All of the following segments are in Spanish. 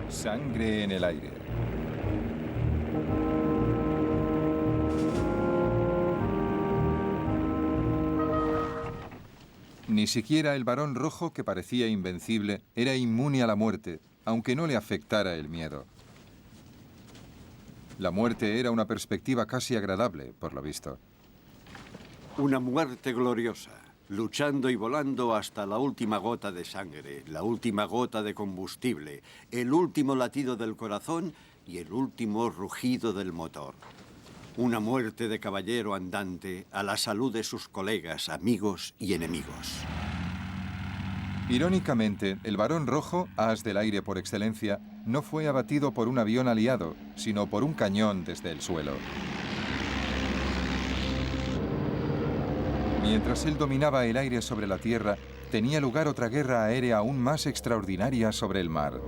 Sangre en el aire. Ni siquiera el varón rojo, que parecía invencible, era inmune a la muerte, aunque no le afectara el miedo. La muerte era una perspectiva casi agradable, por lo visto. Una muerte gloriosa, luchando y volando hasta la última gota de sangre, la última gota de combustible, el último latido del corazón y el último rugido del motor. Una muerte de caballero andante a la salud de sus colegas, amigos y enemigos. Irónicamente, el varón rojo, as del aire por excelencia, no fue abatido por un avión aliado, sino por un cañón desde el suelo. Mientras él dominaba el aire sobre la tierra, tenía lugar otra guerra aérea aún más extraordinaria sobre el mar.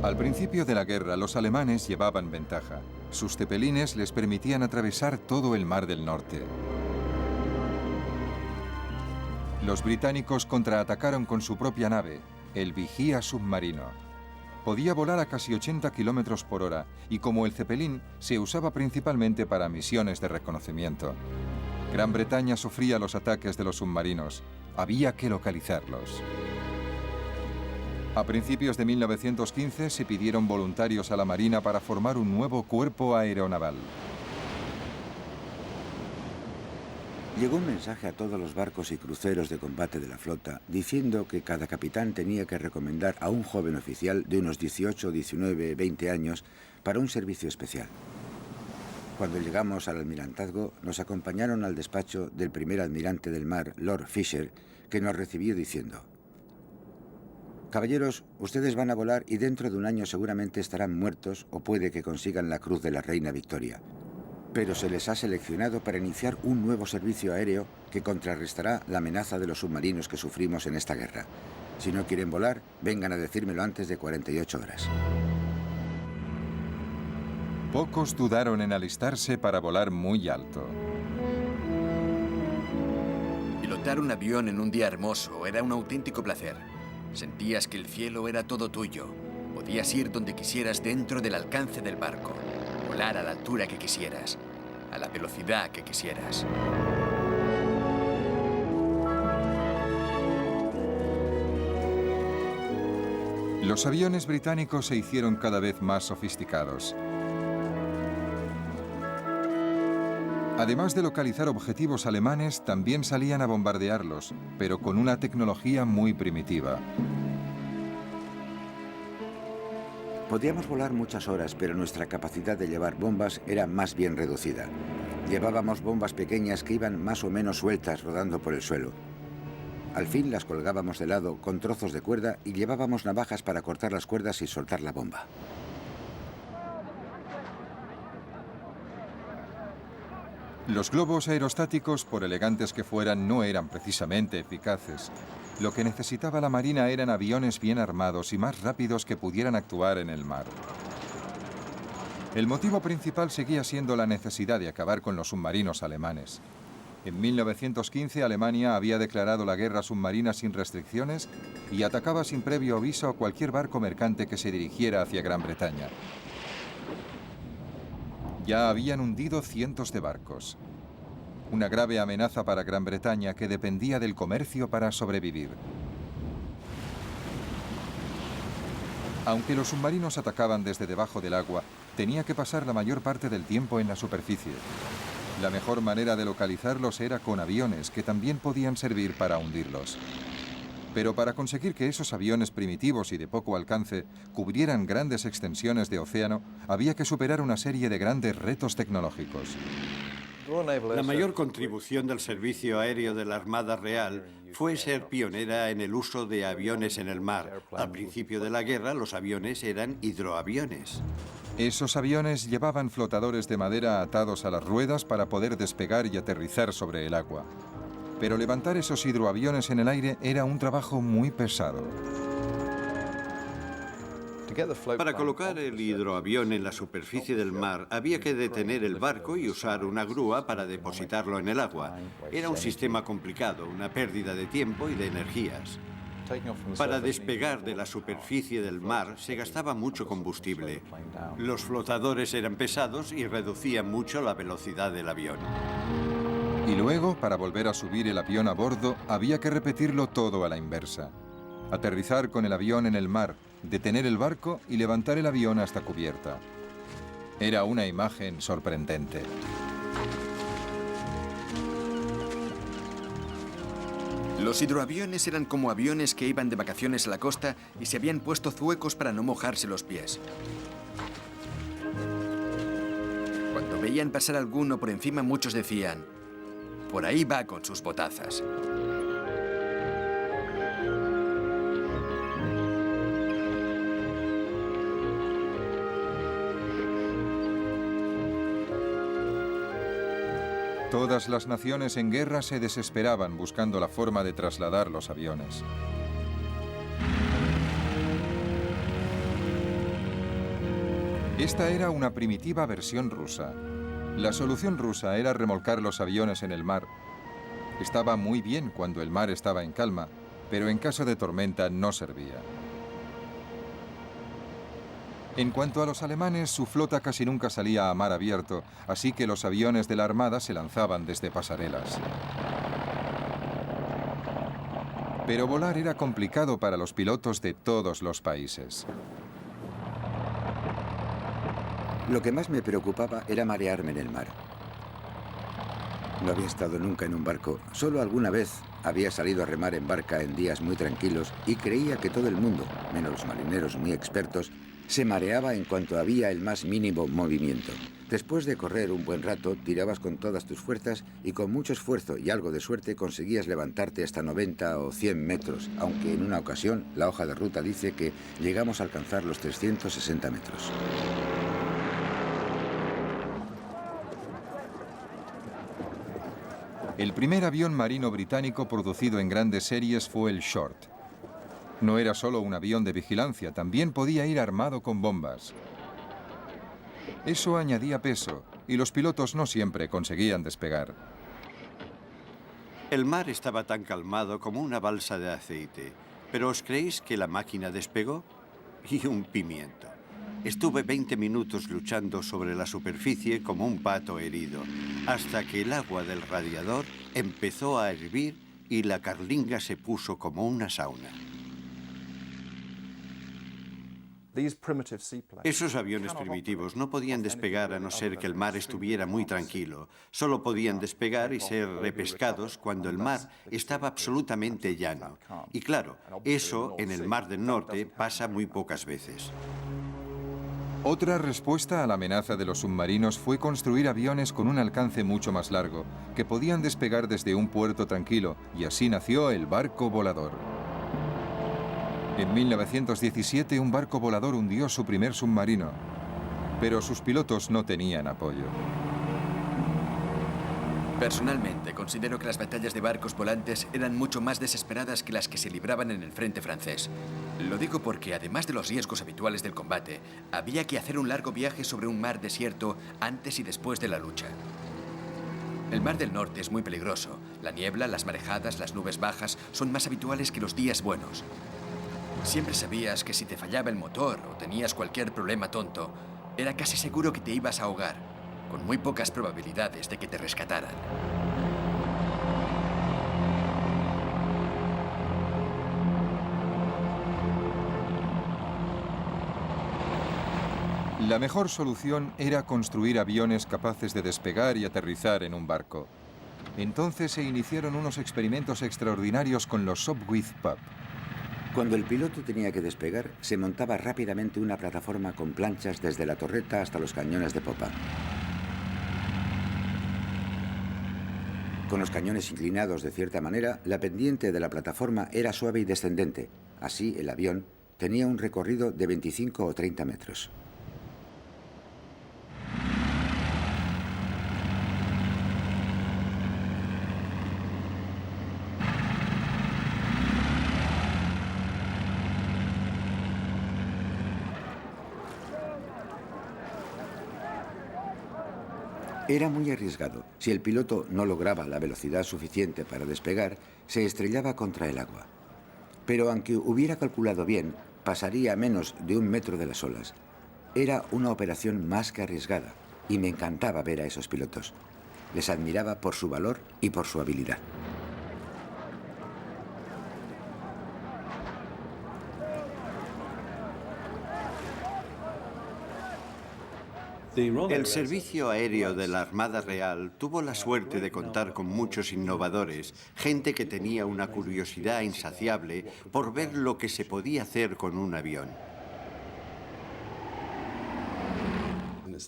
Al principio de la guerra, los alemanes llevaban ventaja. Sus cepelines les permitían atravesar todo el Mar del Norte. Los británicos contraatacaron con su propia nave, el Vigía submarino. Podía volar a casi 80 kilómetros por hora y, como el cepelín, se usaba principalmente para misiones de reconocimiento. Gran Bretaña sufría los ataques de los submarinos. Había que localizarlos. A principios de 1915 se pidieron voluntarios a la Marina para formar un nuevo cuerpo aeronaval. Llegó un mensaje a todos los barcos y cruceros de combate de la flota diciendo que cada capitán tenía que recomendar a un joven oficial de unos 18, 19, 20 años para un servicio especial. Cuando llegamos al almirantazgo, nos acompañaron al despacho del primer almirante del mar, Lord Fisher, que nos recibió diciendo: «Caballeros, ustedes van a volar y dentro de un año seguramente estarán muertos o puede que consigan la Cruz de la Reina Victoria. Pero se les ha seleccionado para iniciar un nuevo servicio aéreo que contrarrestará la amenaza de los submarinos que sufrimos en esta guerra. Si no quieren volar, vengan a decírmelo antes de 48 horas». Pocos dudaron en alistarse para volar muy alto. Pilotar un avión en un día hermoso era un auténtico placer. Sentías que el cielo era todo tuyo. Podías ir donde quisieras dentro del alcance del barco. Volar a la altura que quisieras, a la velocidad que quisieras. Los aviones británicos se hicieron cada vez más sofisticados. Además de localizar objetivos alemanes, también salían a bombardearlos, pero con una tecnología muy primitiva. Podíamos volar muchas horas, pero nuestra capacidad de llevar bombas era más bien reducida. Llevábamos bombas pequeñas que iban más o menos sueltas rodando por el suelo. Al fin las colgábamos de lado con trozos de cuerda y llevábamos navajas para cortar las cuerdas y soltar la bomba. Los globos aerostáticos, por elegantes que fueran, no eran precisamente eficaces. Lo que necesitaba la Marina eran aviones bien armados y más rápidos que pudieran actuar en el mar. El motivo principal seguía siendo la necesidad de acabar con los submarinos alemanes. En 1915 Alemania había declarado la guerra submarina sin restricciones y atacaba sin previo aviso a cualquier barco mercante que se dirigiera hacia Gran Bretaña. Ya habían hundido cientos de barcos. Una grave amenaza para Gran Bretaña que dependía del comercio para sobrevivir. Aunque los submarinos atacaban desde debajo del agua, tenía que pasar la mayor parte del tiempo en la superficie. La mejor manera de localizarlos era con aviones, que también podían servir para hundirlos. Pero para conseguir que esos aviones primitivos y de poco alcance cubrieran grandes extensiones de océano, había que superar una serie de grandes retos tecnológicos. La mayor contribución del servicio aéreo de la Armada Real fue ser pionera en el uso de aviones en el mar. Al principio de la guerra, los aviones eran hidroaviones. Esos aviones llevaban flotadores de madera atados a las ruedas para poder despegar y aterrizar sobre el agua. Pero levantar esos hidroaviones en el aire era un trabajo muy pesado. Para colocar el hidroavión en la superficie del mar, había que detener el barco y usar una grúa para depositarlo en el agua. Era un sistema complicado, una pérdida de tiempo y de energías. Para despegar de la superficie del mar se gastaba mucho combustible. Los flotadores eran pesados y reducían mucho la velocidad del avión. Y luego, para volver a subir el avión a bordo, había que repetirlo todo a la inversa. Aterrizar con el avión en el mar, detener el barco y levantar el avión hasta cubierta. Era una imagen sorprendente. Los hidroaviones eran como aviones que iban de vacaciones a la costa y se habían puesto zuecos para no mojarse los pies. Cuando veían pasar alguno por encima, muchos decían: por ahí va con sus botazas. Todas las naciones en guerra se desesperaban buscando la forma de trasladar los aviones. Esta era una primitiva versión rusa. La solución rusa era remolcar los aviones en el mar. Estaba muy bien cuando el mar estaba en calma, pero en caso de tormenta no servía. En cuanto a los alemanes, su flota casi nunca salía a mar abierto, así que los aviones de la Armada se lanzaban desde pasarelas. Pero volar era complicado para los pilotos de todos los países. Lo que más me preocupaba era marearme en el mar. No había estado nunca en un barco, solo alguna vez había salido a remar en barca en días muy tranquilos y creía que todo el mundo, menos los marineros muy expertos, se mareaba en cuanto había el más mínimo movimiento. Después de correr un buen rato, tirabas con todas tus fuerzas y con mucho esfuerzo y algo de suerte conseguías levantarte hasta 90 o 100 metros, aunque en una ocasión la hoja de ruta dice que llegamos a alcanzar los 360 metros. El primer avión marino británico producido en grandes series fue el Short. No era solo un avión de vigilancia, también podía ir armado con bombas. Eso añadía peso y los pilotos no siempre conseguían despegar. El mar estaba tan calmado como una balsa de aceite. ¿Pero os creéis que la máquina despegó? Y un pimiento. Estuve 20 minutos luchando sobre la superficie como un pato herido, hasta que el agua del radiador empezó a hervir y la carlinga se puso como una sauna. Esos aviones primitivos no podían despegar a no ser que el mar estuviera muy tranquilo. Solo podían despegar y ser repescados cuando el mar estaba absolutamente llano. Y claro, eso en el Mar del Norte pasa muy pocas veces. Otra respuesta a la amenaza de los submarinos fue construir aviones con un alcance mucho más largo, que podían despegar desde un puerto tranquilo, y así nació el barco volador. En 1917, un barco volador hundió su primer submarino, pero sus pilotos no tenían apoyo. Personalmente, considero que las batallas de barcos volantes eran mucho más desesperadas que las que se libraban en el frente francés. Lo digo porque, además de los riesgos habituales del combate, había que hacer un largo viaje sobre un mar desierto antes y después de la lucha. El Mar del Norte es muy peligroso. La niebla, las marejadas, las nubes bajas son más habituales que los días buenos. Siempre sabías que si te fallaba el motor o tenías cualquier problema tonto, era casi seguro que te ibas a ahogar, con muy pocas probabilidades de que te rescataran. La mejor solución era construir aviones capaces de despegar y aterrizar en un barco. Entonces se iniciaron unos experimentos extraordinarios con los Sopwith Pup. Cuando el piloto tenía que despegar, se montaba rápidamente una plataforma con planchas desde la torreta hasta los cañones de popa. Con los cañones inclinados de cierta manera, la pendiente de la plataforma era suave y descendente. Así, el avión tenía un recorrido de 25 o 30 metros. Era muy arriesgado. Si el piloto no lograba la velocidad suficiente para despegar, se estrellaba contra el agua. Pero aunque hubiera calculado bien, pasaría a menos de 1 metro de las olas. Era una operación más que arriesgada y me encantaba ver a esos pilotos. Les admiraba por su valor y por su habilidad. El Servicio Aéreo de la Armada Real tuvo la suerte de contar con muchos innovadores, gente que tenía una curiosidad insaciable por ver lo que se podía hacer con un avión.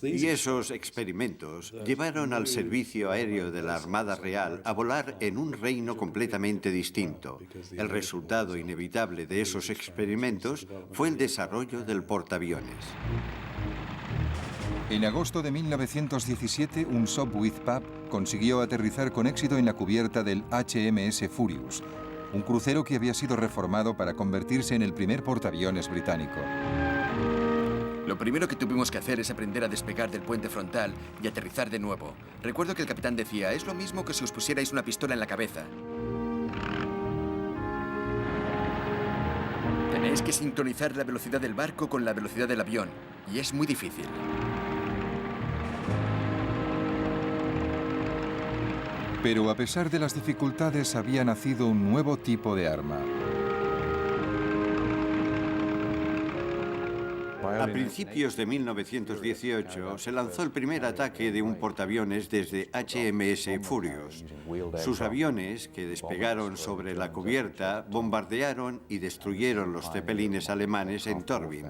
Y esos experimentos llevaron al Servicio Aéreo de la Armada Real a volar en un reino completamente distinto. El resultado inevitable de esos experimentos fue el desarrollo del portaaviones. En agosto de 1917, un Sopwith Pup consiguió aterrizar con éxito en la cubierta del HMS Furious, un crucero que había sido reformado para convertirse en el primer portaaviones británico. Lo primero que tuvimos que hacer es aprender a despegar del puente frontal y aterrizar de nuevo. Recuerdo que el capitán decía, es lo mismo que si os pusierais una pistola en la cabeza. Tenéis que sincronizar la velocidad del barco con la velocidad del avión, y es muy difícil. Pero a pesar de las dificultades, había nacido un nuevo tipo de arma. A principios de 1918 se lanzó el primer ataque de un portaaviones desde HMS Furious. Sus aviones, que despegaron sobre la cubierta, bombardearon y destruyeron los zeppelines alemanes en Torbium.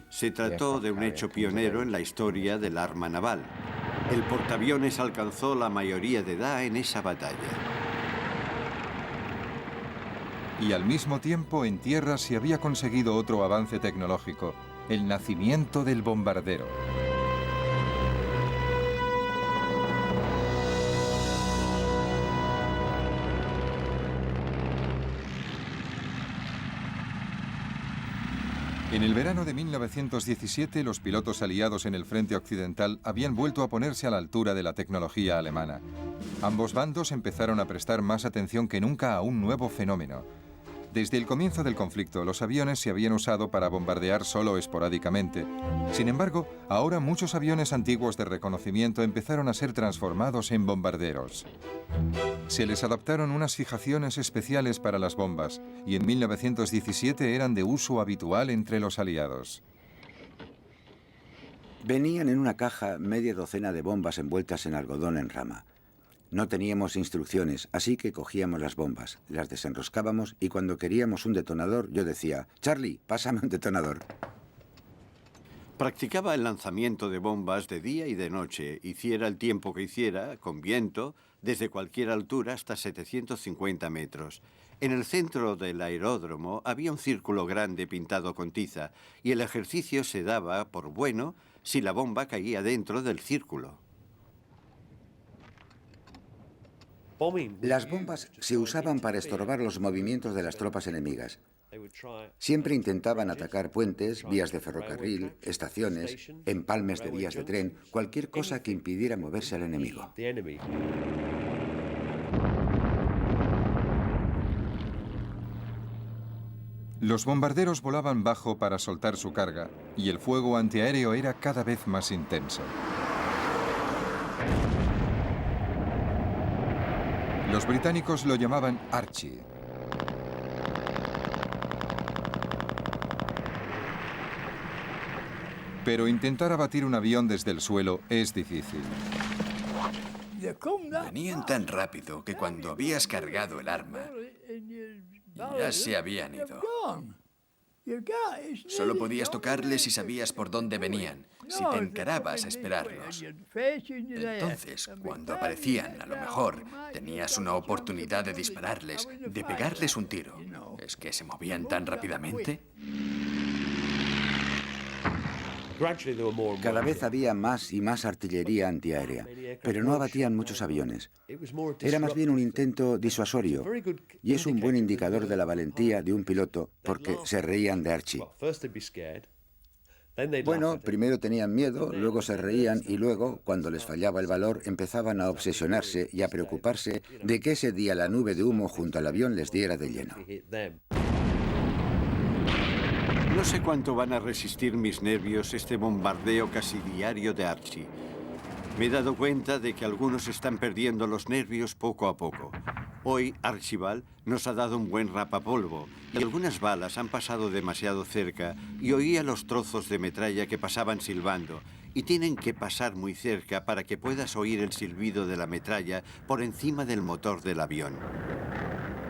Se trató de un hecho pionero en la historia del arma naval. El portaaviones alcanzó la mayoría de edad en esa batalla. Y al mismo tiempo, en tierra se había conseguido otro avance tecnológico, el nacimiento del bombardero. En el verano de 1917, los pilotos aliados en el frente occidental habían vuelto a ponerse a la altura de la tecnología alemana. Ambos bandos empezaron a prestar más atención que nunca a un nuevo fenómeno. Desde el comienzo del conflicto, los aviones se habían usado para bombardear solo esporádicamente. Sin embargo, ahora muchos aviones antiguos de reconocimiento empezaron a ser transformados en bombarderos. Se les adaptaron unas fijaciones especiales para las bombas y en 1917 eran de uso habitual entre los aliados. Venían en una caja media docena de bombas envueltas en algodón en rama. No teníamos instrucciones, así que cogíamos las bombas, las desenroscábamos y cuando queríamos un detonador, yo decía, Charlie, pásame un detonador. Practicaba el lanzamiento de bombas de día y de noche, hiciera el tiempo que hiciera, con viento, desde cualquier altura hasta 750 metros. En el centro del aeródromo había un círculo grande pintado con tiza y el ejercicio se daba por bueno si la bomba caía dentro del círculo. Las bombas se usaban para estorbar los movimientos de las tropas enemigas. Siempre intentaban atacar puentes, vías de ferrocarril, estaciones, empalmes de vías de tren, cualquier cosa que impidiera moverse al enemigo. Los bombarderos volaban bajo para soltar su carga y el fuego antiaéreo era cada vez más intenso. Los británicos lo llamaban Archie. Pero intentar abatir un avión desde el suelo es difícil. Venían tan rápido que cuando habías cargado el arma, ya se habían ido. Solo podías tocarles si sabías por dónde venían, si te encarabas a esperarlos. Entonces, cuando aparecían, a lo mejor, tenías una oportunidad de dispararles, de pegarles un tiro. ¿Es que se movían tan rápidamente? Cada vez había más y más artillería antiaérea, pero no abatían muchos aviones. Era más bien un intento disuasorio, y es un buen indicador de la valentía de un piloto porque se reían de Archie. Bueno, primero tenían miedo, luego se reían y luego, cuando les fallaba el valor, empezaban a obsesionarse y a preocuparse de que ese día la nube de humo junto al avión les diera de lleno. No sé cuánto van a resistir mis nervios este bombardeo casi diario de Archie. Me he dado cuenta de que algunos están perdiendo los nervios poco a poco. Hoy, Archibald nos ha dado un buen rapapolvo y algunas balas han pasado demasiado cerca y oía los trozos de metralla que pasaban silbando. Y tienen que pasar muy cerca para que puedas oír el silbido de la metralla por encima del motor del avión.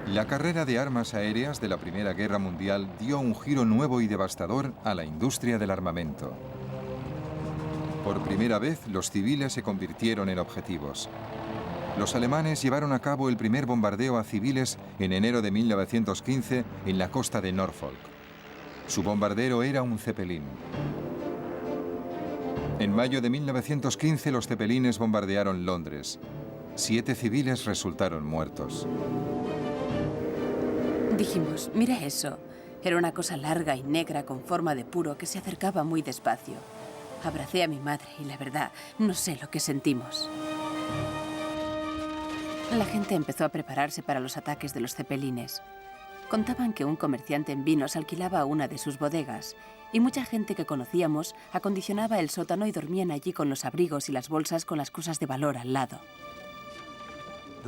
La carrera de armas aéreas de la Primera Guerra Mundial dio un giro nuevo y devastador a la industria del armamento. Por primera vez, los civiles se convirtieron en objetivos. Los alemanes llevaron a cabo el primer bombardeo a civiles en enero de 1915 en la costa de Norfolk. Su bombardero era un Zeppelin. En mayo de 1915, los Zeppelines bombardearon Londres. 7 civiles resultaron muertos. Dijimos, mira eso. Era una cosa larga y negra con forma de puro que se acercaba muy despacio. Abracé a mi madre y la verdad, no sé lo que sentimos. La gente empezó a prepararse para los ataques de los Zeppelines. Contaban que un comerciante en vinos alquilaba una de sus bodegas y mucha gente que conocíamos acondicionaba el sótano y dormían allí con los abrigos y las bolsas con las cosas de valor al lado.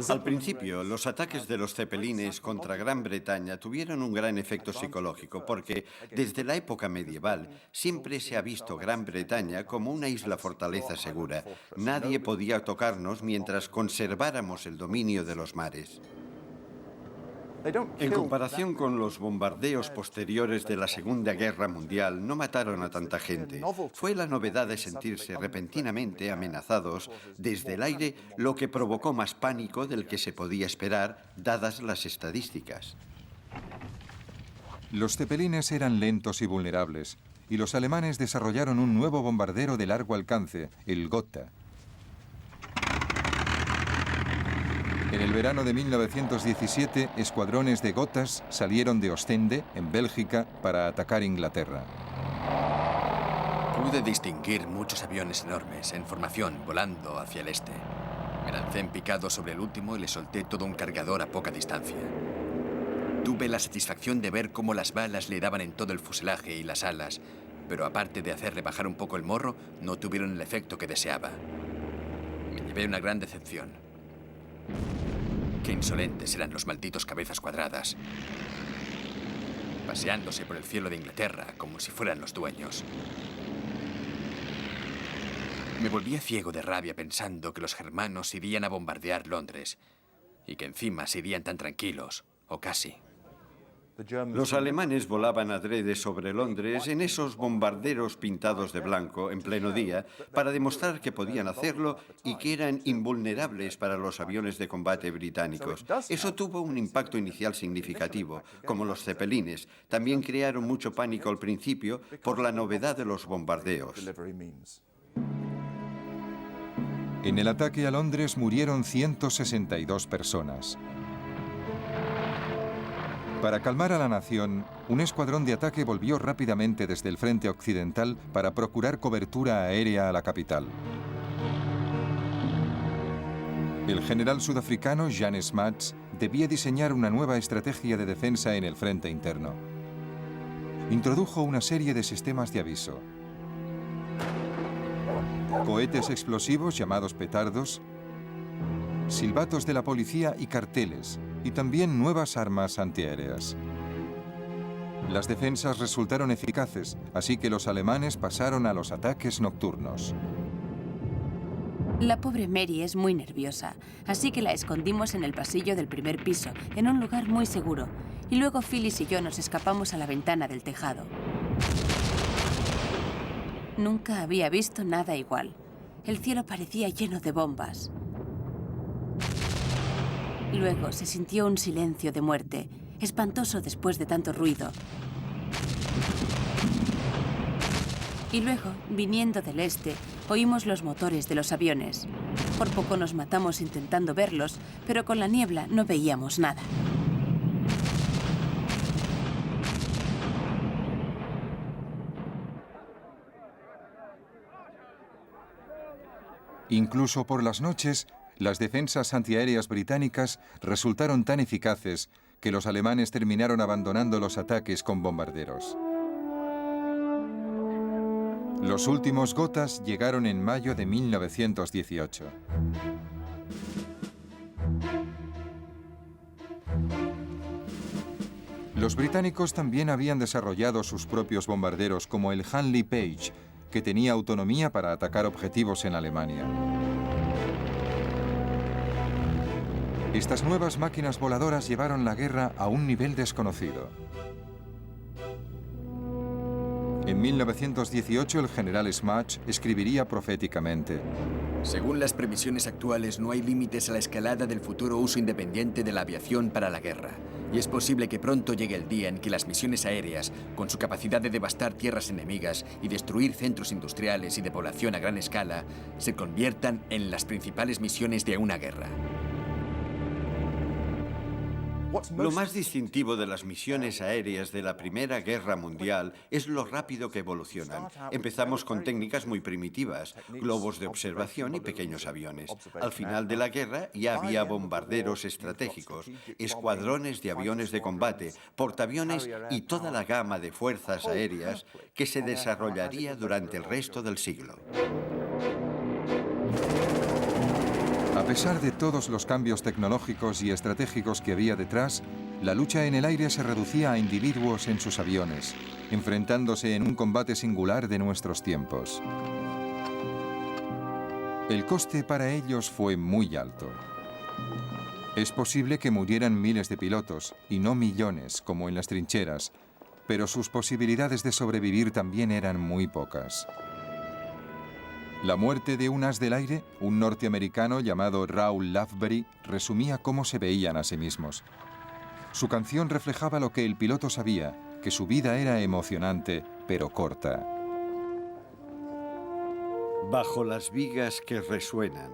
Al principio, los ataques de los Zeppelines contra Gran Bretaña tuvieron un gran efecto psicológico porque, desde la época medieval, siempre se ha visto Gran Bretaña como una isla fortaleza segura. Nadie podía tocarnos mientras conserváramos el dominio de los mares. En comparación con los bombardeos posteriores de la Segunda Guerra Mundial, no mataron a tanta gente. Fue la novedad de sentirse repentinamente amenazados desde el aire lo que provocó más pánico del que se podía esperar, dadas las estadísticas. Los Zeppelines eran lentos y vulnerables, y los alemanes desarrollaron un nuevo bombardero de largo alcance, el Gotha. En el verano de 1917, escuadrones de Gothas salieron de Ostende, en Bélgica, para atacar Inglaterra. Pude distinguir muchos aviones enormes en formación volando hacia el este. Me lancé en picado sobre el último y le solté todo un cargador a poca distancia. Tuve la satisfacción de ver cómo las balas le daban en todo el fuselaje y las alas, pero aparte de hacerle bajar un poco el morro, no tuvieron el efecto que deseaba. Me llevé una gran decepción. Qué insolentes eran los malditos cabezas cuadradas, paseándose por el cielo de Inglaterra como si fueran los dueños. Me volvía ciego de rabia pensando que los germanos irían a bombardear Londres y que encima se irían tan tranquilos, o casi. Los alemanes volaban adrede sobre Londres en esos bombarderos pintados de blanco en pleno día para demostrar que podían hacerlo y que eran invulnerables para los aviones de combate británicos. Eso tuvo un impacto inicial significativo, como los Zeppelines. También crearon mucho pánico al principio por la novedad de los bombardeos. En el ataque a Londres murieron 162 personas. Para calmar a la nación, un escuadrón de ataque volvió rápidamente desde el frente occidental para procurar cobertura aérea a la capital. El general sudafricano Jan Smuts debía diseñar una nueva estrategia de defensa en el frente interno. Introdujo una serie de sistemas de aviso. Cohetes explosivos llamados petardos, silbatos de la policía y carteles, y también nuevas armas antiaéreas. Las defensas resultaron eficaces, así que los alemanes pasaron a los ataques nocturnos. La pobre Mary es muy nerviosa, así que la escondimos en el pasillo del primer piso, en un lugar muy seguro, y luego Phyllis y yo nos escapamos a la ventana del tejado. Nunca había visto nada igual. El cielo parecía lleno de bombas. Luego se sintió un silencio de muerte, espantoso después de tanto ruido. Y luego, viniendo del este, oímos los motores de los aviones. Por poco nos matamos intentando verlos, pero con la niebla no veíamos nada. Incluso por las noches, las defensas antiaéreas británicas resultaron tan eficaces que los alemanes terminaron abandonando los ataques con bombarderos. Los últimos Gothas llegaron en mayo de 1918. Los británicos también habían desarrollado sus propios bombarderos, como el Handley Page, que tenía autonomía para atacar objetivos en Alemania. Estas nuevas máquinas voladoras llevaron la guerra a un nivel desconocido. En 1918, el general Smuts escribiría proféticamente: según las previsiones actuales, no hay límites a la escalada del futuro uso independiente de la aviación para la guerra. Y es posible que pronto llegue el día en que las misiones aéreas, con su capacidad de devastar tierras enemigas y destruir centros industriales y de población a gran escala, se conviertan en las principales misiones de una guerra. Lo más distintivo de las misiones aéreas de la Primera Guerra Mundial es lo rápido que evolucionan. Empezamos con técnicas muy primitivas, globos de observación y pequeños aviones. Al final de la guerra ya había bombarderos estratégicos, escuadrones de aviones de combate, portaaviones y toda la gama de fuerzas aéreas que se desarrollaría durante el resto del siglo. A pesar de todos los cambios tecnológicos y estratégicos que había detrás, la lucha en el aire se reducía a individuos en sus aviones, enfrentándose en un combate singular de nuestros tiempos. El coste para ellos fue muy alto. Es posible que murieran miles de pilotos, y no millones, como en las trincheras, pero sus posibilidades de sobrevivir también eran muy pocas. La muerte de un as del aire, un norteamericano llamado Raoul Loveberry, resumía cómo se veían a sí mismos. Su canción reflejaba lo que el piloto sabía, que su vida era emocionante, pero corta. Bajo las vigas que resuenan,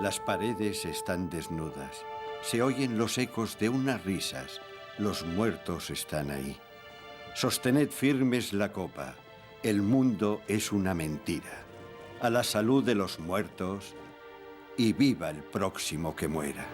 las paredes están desnudas. Se oyen los ecos de unas risas. Los muertos están ahí. Sostened firmes la copa. El mundo es una mentira. A la salud de los muertos y viva el próximo que muera.